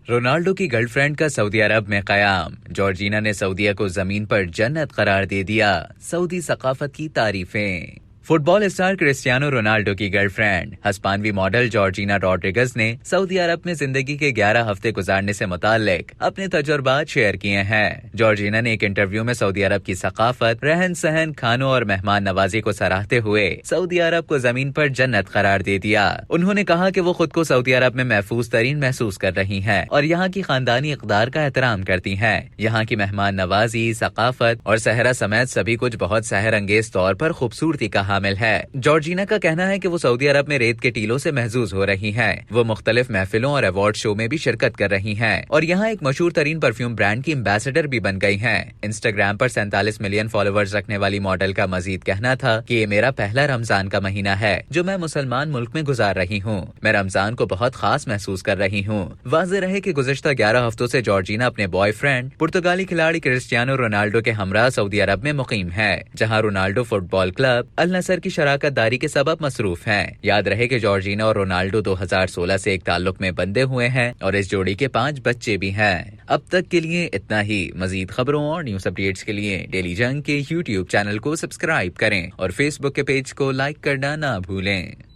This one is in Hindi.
रोनाल्डो की गर्लफ्रेंड का सऊदी अरब में कयाम। जॉर्जिना ने सऊदीया को जमीन पर जन्नत करार दे दिया। सऊदी सकाफत की तारीफें। फुटबॉल स्टार क्रिस्टियानो रोनाल्डो की गर्लफ्रेंड हस्पानवी मॉडल जॉर्जिना रॉड्रिगज ने सऊदी अरब में जिंदगी के 11 हफ्ते गुजारने से मुताल्लिक अपने तजुर्बात शेयर किए हैं। जॉर्जिना ने एक इंटरव्यू में सऊदी अरब की सकाफत, रहन सहन, खानों और मेहमान नवाजी को सराहते हुए सऊदी अरब को जमीन पर जन्नत करार दे दिया। उन्होंने कहा कि वो खुद को सऊदी अरब में महफूज तरीन महसूस कर रही हैं और यहाँ की खानदानी इक़दार का एहतराम करती हैं। यहाँ की मेहमान नवाजी, सकाफत और सहरा समेत सभी कुछ बहुत सहर अंगेज तौर पर खूबसूरती का हामिल है। जॉर्जिना का कहना है कि वो सऊदी अरब में रेत के टीलों से महजूज हो रही हैं। वो मुख्तलिफ महफिलों और अवार्ड शो में भी शिरकत कर रही हैं और यहाँ एक मशहूर तरीन परफ्यूम ब्रांड की एम्बेसडर भी बन गई हैं। इंस्टाग्राम पर 47 मिलियन फॉलोअर्स रखने वाली मॉडल का मजीद कहना था कि ये मेरा पहला रमजान का महीना है जो मैं मुसलमान मुल्क में गुजार रही हूँ। मैं रमजान को बहुत खास महसूस कर रही हूँ। वाज़ेह रहे कि गुज़िश्ता 11 हफ्तों से जॉर्जिना अपने बॉयफ्रेंड पुर्तगाली खिलाड़ी क्रिस्टियानो रोनाल्डो के हमरा सऊदी अरब में मुकीम है, जहाँ रोनाल्डो फुटबॉल क्लब अल नसर की शराकत दारी के सबब मसरूफ हैं। याद रहे कि जॉर्जिना और रोनाल्डो 2016 से एक ताल्लुक में बंधे हुए हैं और इस जोड़ी के 5 बच्चे भी हैं। अब तक के लिए इतना ही। मजीद खबरों और न्यूज अपडेट्स के लिए डेली जंग के YouTube चैनल को सब्सक्राइब करें और Facebook के पेज को लाइक करना ना भूलें।